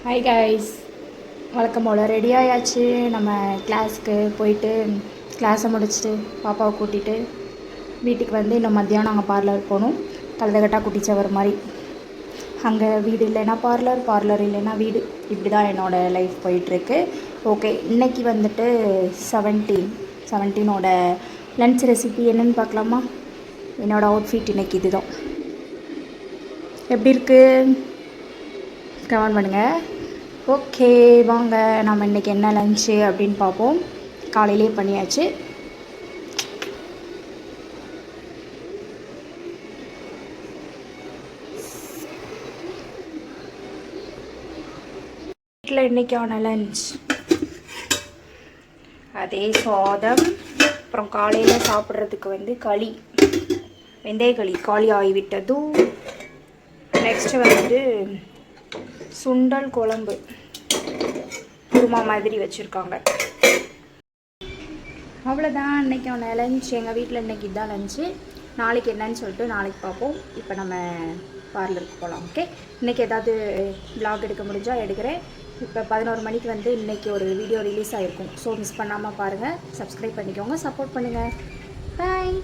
Hi guys, வழக்கம் போல் ready ஆயாச்சு. நம்ம கிளாஸுக்கு போயிட்டு கிளாஸை முடிச்சுட்டு பாப்பாவை கூட்டிகிட்டு வீட்டுக்கு வந்து இன்னும் மத்தியானம் நாங்கள் பார்லர் போகணும். கழுதகட்டாக குட்டிச்சவர் மாதிரி. அங்கே வீடு இல்லைன்னா பார்லர், பார்லர் இல்லைன்னா வீடு, இப்படி தான் என்னோடய லைஃப் போயிட்டுருக்கு. ஓகே, இன்றைக்கி வந்துட்டு 17ஓட லன்ச் ரெசிபி என்னென்னு பார்க்கலாமா? என்னோடய அவுட்ஃபிட் இன்றைக்கி இது தான். எப்படி இருக்குது கமெண்ட் பண்ணுங்கள். ஓகே, வாங்க நம்ம இன்றைக்கி என்ன லன்ச்சு அப்படின்னு பார்ப்போம். காலையிலே பண்ணியாச்சு. வீட்டில் இன்றைக்கான லன்ச் அதே சாதம். அப்புறம் காலையில் சாப்பிட்றதுக்கு வந்து களி, வெந்தய களி காலி ஆகிவிட்டதும். நெக்ஸ்ட்டு வந்துட்டு சுண்டல் குழம்பு குருமா மாதிரி வச்சுருக்காங்க. அவ்வளோதான் இன்றைக்கான லன்ச். எங்கள் வீட்டில் இன்றைக்கி இதுதான் லன்ச்சு. நாளைக்கு என்னன்னு சொல்லிட்டு நாளைக்கு பார்ப்போம். இப்போ நம்ம பார்லருக்கு போகலாம். ஓகே, இன்றைக்கி ஏதாவது vlog எடுக்க முடிஞ்சால் எடுக்கிறேன். இப்போ 11 மணிக்கு வந்து இன்றைக்கி ஒரு வீடியோ ரிலீஸ் ஆகிருக்கும். ஸோ மிஸ் பண்ணாமல் பாருங்கள். சப்ஸ்கிரைப் பண்ணிக்கோங்க, சப்போர்ட் பண்ணுங்கள். பாய்.